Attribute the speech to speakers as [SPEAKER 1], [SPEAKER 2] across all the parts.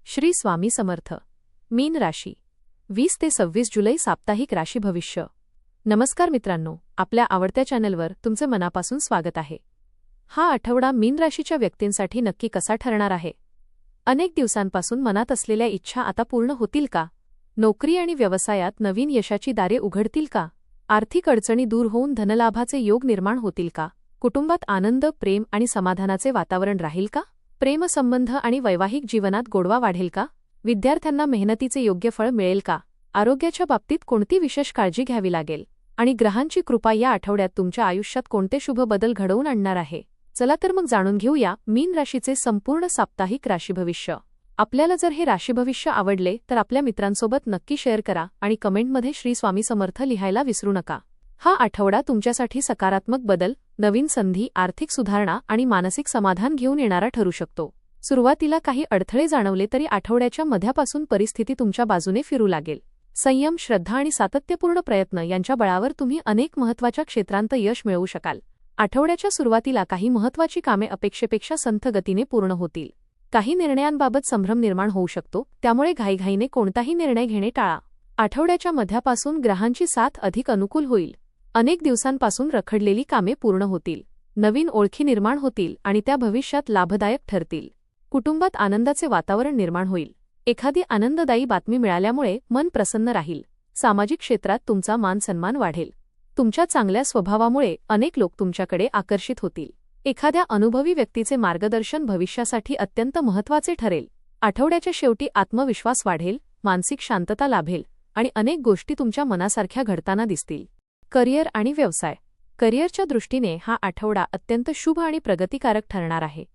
[SPEAKER 1] श्री स्वामी समर्थ. मीन राशी 20 ते 26 जुलै साप्ताहिक राशी भविष्य. नमस्कार मित्रांनो, आपल्या आवडत्या चॅनलवर तुमचे मनापासून स्वागत आहे. हा आठवडा मीन राशीच्या व्यक्तींसाठी नक्की कसा ठरणार आहे? अनेक दिवसांपासून मनात असलेल्या इच्छा आता पूर्ण होतील का? नोकरी आणि व्यवसायात नवीन यशाची दारे उघडतील का? आर्थिक अडचणी दूर होऊन धनलाभाचे योग निर्माण होतील का? कुटुंबात आनंद, प्रेम आणि समाधानाचे वातावरण राहील का? प्रेमसंबंध आणि वैवाहिक जीवनात गोडवा वाढेल का? विद्यार्थ्यांना मेहनतीचे योग्य फळ मिळेल का? आरोग्याच्या बाबतीत कोणती विशेष काळजी घ्यावी लागेल? आणि ग्रहांची कृपा या आठवड्यात तुमच्या आयुष्यात कोणते शुभ बदल घडवून आणणार आहे? चला तर मग जाणून घेऊया मीन राशीचे संपूर्ण साप्ताहिक राशीभविष्य. आपल्याला जर हे राशीभविष्य आवडले तर आपल्या मित्रांसोबत नक्की शेअर करा आणि कमेंटमध्ये श्री स्वामी समर्थ लिहायला विसरू नका. हा आठवडा तुमच्यासाठी सकारात्मक बदल, नवीन संधी, आर्थिक सुधारणा आणि मानसिक समाधान घेऊन येणारा ठरू शकतो. सुरुवातीला काही अडथळे जाणवले तरी आठवड्याच्या मध्यापासून परिस्थिती तुमच्या बाजूने फिरू लागेल. संयम, श्रद्धा आणि सातत्यपूर्ण प्रयत्न यांच्या बळावर तुम्ही अनेक महत्त्वाच्या क्षेत्रांत यश मिळवू शकाल. आठवड्याच्या सुरुवातीला काही महत्त्वाची कामे अपेक्षेपेक्षा संथ गतीने पूर्ण होतील. काही निर्णयांबाबत संभ्रम निर्माण होऊ शकतो, त्यामुळे घाईघाईने कोणताही निर्णय घेणे टाळा. आठवड्याच्या मध्यापासून ग्रहांची साथ अधिक अनुकूल होईल. अनेक दिवसांपासून रखडलेली कामे पूर्ण होतील. नवीन ओळखी निर्माण होतील आणि त्या भविष्यात लाभदायक ठरतील. कुटुंबात आनंदाचे वातावरण निर्माण होईल. एखादी आनंददायी बातमी मिळाल्यामुळे मन प्रसन्न राहील. सामाजिक क्षेत्रात तुमचा मान-सन्मान वाढेल. तुमच्या चांगल्या स्वभावामुळे अनेक लोक तुमच्याकडे आकर्षित होतील. एखाद्या अनुभवी व्यक्तीचे मार्गदर्शन भविष्यासाठी अत्यंत महत्त्वाचे ठरेल. आठवड्याच्या शेवटी आत्मविश्वास वाढेल, मानसिक शांतता लाभेल आणि अनेक गोष्टी तुमच्या मनासारख्या घडताना दिसतील. करिअर आणि व्यवसाय. करिअरच्या दृष्टीने हा आठवडा अत्यंत शुभ आणि प्रगतिकारक ठरणार आहे.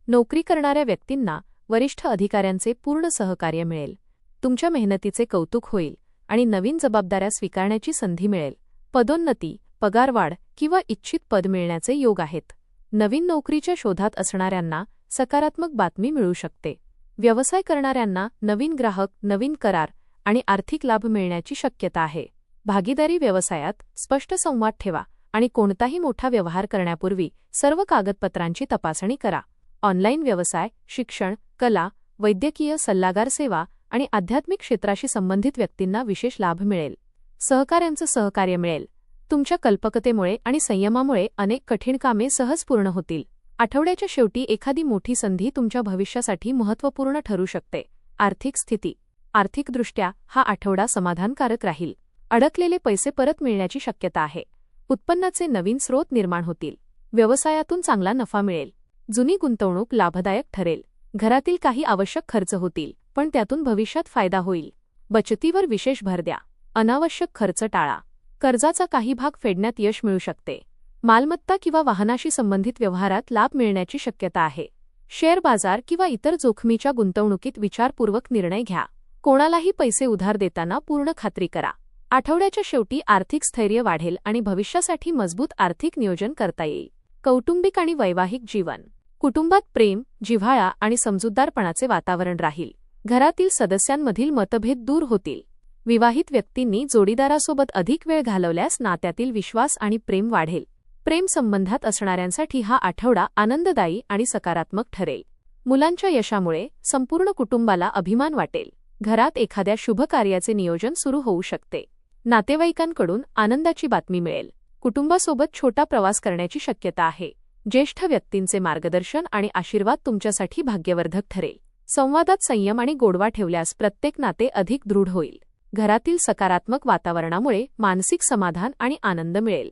[SPEAKER 1] नोकरी करणाऱ्या व्यक्तींना वरिष्ठ अधिकाऱ्यांचे पूर्ण सहकार्य मिळेल. तुमच्या मेहनतीचे कौतुक होईल आणि नवीन जबाबदाऱ्या स्वीकारण्याची संधी मिळेल. पदोन्नती, पगारवाढ किंवा इच्छित पद मिळण्याचे योग आहेत. नवीन नोकरीच्या शोधात असणाऱ्यांना सकारात्मक बातमी मिळू शकते. व्यवसाय करणाऱ्यांना नवीन ग्राहक, नवीन करार आणि आर्थिक लाभ मिळण्याची शक्यता आहे. भागीदारी व्यवसायात स्पष्ट संवाद ठेवा आणि कोणताही मोठा व्यवहार करण्यापूर्वी सर्व कागदपत्रांची तपासणी करा. ऑनलाईन व्यवसाय, शिक्षण, कला, वैद्यकीय सल्लागार सेवा आणि आध्यात्मिक क्षेत्राशी संबंधित व्यक्तींना विशेष लाभ मिळेल. सहकाऱ्यांचं सहकार्य मिळेल. तुमच्या कल्पकतेमुळे आणि संयमामुळे अनेक कठीण कामे सहज पूर्ण होतील. आठवड्याच्या शेवटी एखादी मोठी संधी तुमच्या भविष्यासाठी महत्त्वपूर्ण ठरू शकते. आर्थिक स्थिती. आर्थिकदृष्ट्या हा आठवडा समाधानकारक राहील. अडकलेले पैसे परत मिळण्याची शक्यता आहे. उत्पन्नाचे नवीन स्रोत निर्माण होतील. व्यवसायातून चांगला नफा मिळेल. जुनी गुंतवणूक लाभदायक ठरेल. घरातील काही आवश्यक खर्च होतील, पण त्यातून भविष्यात फायदा होईल. बचतीवर विशेष भर द्या. अनावश्यक खर्च टाळा. कर्जाचा काही भाग फेडण्यात यश मिळू शकते. मालमत्ता किंवा वाहनाशी संबंधित व्यवहारात लाभ मिळण्याची शक्यता आहे. शेअर बाजार किंवा इतर जोखमीच्या गुंतवणुकीत विचारपूर्वक निर्णय घ्या. कोणालाही पैसे उधार देताना पूर्ण खात्री करा. आठवड्याच्या शेवटी आर्थिक स्थैर्य वाढेल आणि भविष्यासाठी मजबूत आर्थिक नियोजन करता येईल. कौटुंबिक आणि वैवाहिक जीवन. कुटुंबात प्रेम, जिव्हाळा आणि समजूतदारपणाचे वातावरण राहील. घरातील सदस्यांमधील मतभेद दूर होतील. विवाहित व्यक्तींनी जोडीदारासोबत अधिक वेळ घालवल्यास नात्यातील विश्वास आणि प्रेम वाढेल. प्रेम संबंधात असणाऱ्यांसाठी हा आठवडा आनंददायी आणि सकारात्मक ठरेल. मुलांच्या यशामुळे संपूर्ण कुटुंबाला अभिमान वाटेल. घरात एखाद्या शुभ कार्याचे नियोजन सुरू होऊ शकते. नातेवाईकांकडून आनंदाची बातमी मिळेल. कुटुंबासोबत छोटा प्रवास करण्याची शक्यता आहे. ज्येष्ठ व्यक्तींचे मार्गदर्शन आणि आशीर्वाद तुमच्यासाठी भाग्यवर्धक ठरेल. संवादात संयम आणि गोडवा ठेवल्यास प्रत्येक नाते अधिक दृढ होईल. घरातील सकारात्मक वातावरणामुळे मानसिक समाधान आणि आनंद मिळेल.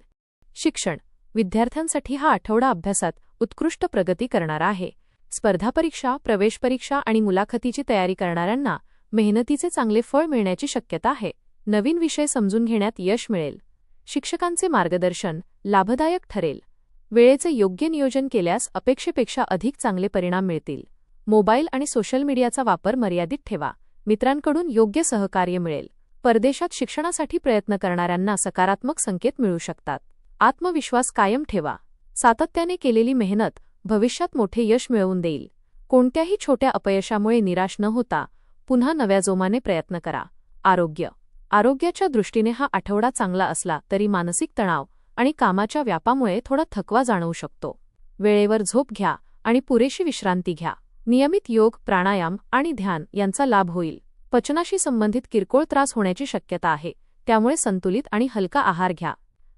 [SPEAKER 1] शिक्षण. विद्यार्थ्यांसाठी हा आठवडा अभ्यासात उत्कृष्ट प्रगती करणारा आहे. स्पर्धा परीक्षा, प्रवेश परीक्षा आणि मुलाखतीची तयारी करणाऱ्यांना मेहनतीचे चांगले फळ मिळण्याची शक्यता आहे. नवीन विषय समजून घेण्यात यश मिळेल. शिक्षकांचे मार्गदर्शन लाभदायक ठरेल. वेळेचे योग्य नियोजन केल्यास अपेक्षेपेक्षा अधिक चांगले परिणाम मिळतील. मोबाईल आणि सोशल मीडियाचा वापर मर्यादित ठेवा. मित्रांकडून योग्य सहकार्य मिळेल. परदेशात शिक्षणासाठी प्रयत्न करणाऱ्यांना सकारात्मक संकेत मिळू शकतात. आत्मविश्वास कायम ठेवा. सातत्याने केलेली मेहनत भविष्यात मोठे यश मिळवून देईल. कोणत्याही छोट्या अपयशामुळे निराश न होता पुन्हा नव्या जोमाने प्रयत्न करा. आरोग्य. आरोग्याच्या दृष्टीने हा आठवडा चांगला असला तरी मानसिक तणाव आणि कामाच्या व्यापामुळे थोडा थकवा जाणवू शकतो. वेळेवर झोप घ्या आणि पुरेशी विश्रांती घ्या. नियमित योग, प्राणायाम आणि ध्यान यांचा लाभ होईल. पचनाशी संबंधित किरकोळ त्रास होण्याची शक्यता आहे, त्यामुळे संतुलित आणि हलका आहार घ्या.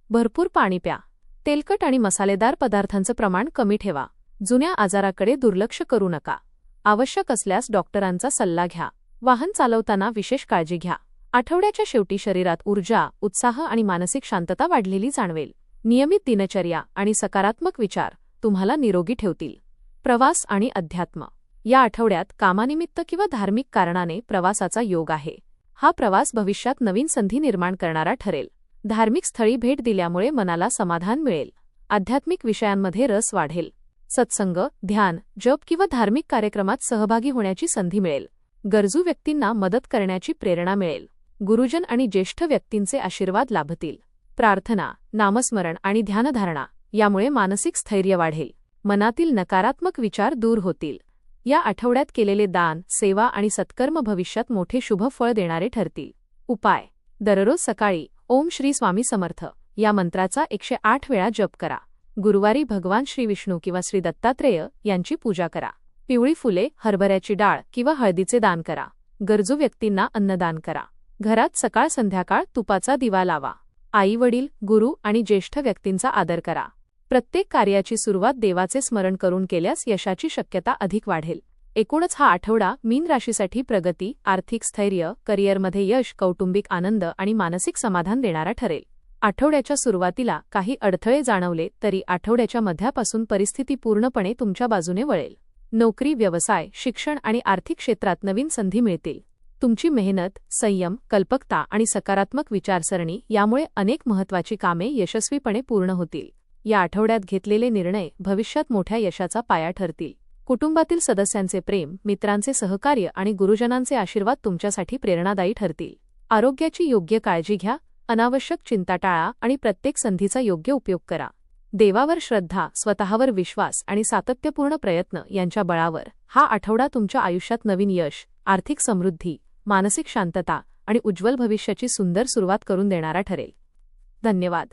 [SPEAKER 1] भरपूर पाणी प्या. तेलकट आणि मसालेदार पदार्थांचं प्रमाण कमी ठेवा. जुन्या आजाराकडे दुर्लक्ष करू नका. आवश्यक असल्यास डॉक्टरांचा सल्ला घ्या. वाहन चालवताना विशेष काळजी घ्या. आठवड्याच्या शेवटी शरीरात ऊर्जा, उत्साह आणि मानसिक शांतता वाढलेली जाणवेल. नियमित दिनचर्या आणि सकारात्मक विचार तुम्हाला निरोगी ठेवतील. प्रवास आणि अध्यात्म. या आठवड्यात कामानिमित्त किंवा धार्मिक कारणाने प्रवासाचा योग आहे. हा प्रवास भविष्यात नवीन संधी निर्माण करणारा ठरेल. धार्मिक स्थळी भेट दिल्यामुळे मनाला समाधान मिळेल. आध्यात्मिक विषयांमध्ये रस वाढेल. सत्संग, ध्यान, जप किंवा धार्मिक कार्यक्रमात सहभागी होण्याची संधी मिळेल. गरजू व्यक्तींना मदत करण्याची प्रेरणा मिळेल. गुरुजन आणि ज्येष्ठ व्यक्तींचे आशीर्वाद लाभतील. प्रार्थना, नामस्मरण आणि ध्यानधारणा यामुळे मानसिक स्थैर्य वाढेल. मनातील नकारात्मक विचार दूर होतील. या आठवड्यात केलेले दान, सेवा आणि सत्कर्म भविष्यात मोठे शुभ फळ देणारे ठरतील. उपाय. दररोज सकाळी ओम श्री स्वामी समर्थ या मंत्राचा 108 वेळा जप करा. गुरुवारी भगवान श्री विष्णू किंवा श्री दत्तात्रेय यांची पूजा करा. पिवळी फुले, हरभऱ्याची डाळ किंवा हळदीचे दान करा. गरजू व्यक्तींना अन्नदान करा. घरात सकाळ संध्याकाळ तुपाचा दिवा लावा. आई-वडील, गुरु आणि ज्येष्ठ व्यक्तींचा आदर करा. प्रत्येक कार्याची सुरुवात देवाचे स्मरण करून केल्यास यशाची शक्यता अधिक वाढेल. एकूणच हा आठवडा मीन राशीसाठी प्रगती, आर्थिक स्थैर्य, करिअरमध्ये यश, कौटुंबिक आनंद आणि मानसिक समाधान देणारा ठरेल. आठवड्याच्या सुरुवातीला काही अडथळे जाणवले तरी आठवड्याच्या मध्यापासून परिस्थिती पूर्णपणे तुमच्या बाजूने वळेल. नोकरी, व्यवसाय, शिक्षण आणि आर्थिक क्षेत्रात नवीन संधी मिळतील. तुमची मेहनत, संयम, कल्पकता आणि सकारात्मक विचारसरणी यामुळे अनेक महत्त्वाची कामे यशस्वीपणे पूर्ण होतील. या आठवड्यात घेतलेले निर्णय भविष्यात मोठ्या यशाचा पाया ठरतील. कुटुंबातील सदस्यांचे प्रेम, मित्रांचे सहकार्य आणि गुरुजनांचे आशीर्वाद तुमच्यासाठी प्रेरणादायी ठरतील. आरोग्याची योग्य काळजी घ्या. अनावश्यक चिंता टाळा आणि प्रत्येक संधीचा योग्य उपयोग करा. देवावर श्रद्धा, स्वतःवर विश्वास आणि सातत्यपूर्ण प्रयत्न यांच्या बळावर हा आठवडा तुमच्या आयुष्यात नवीन यश, आर्थिक समृद्धी, मानसिक शांतता आणि उज्ज्वल भविष्याची सुंदर सुरुवात करून देणारा ठरेल. धन्यवाद.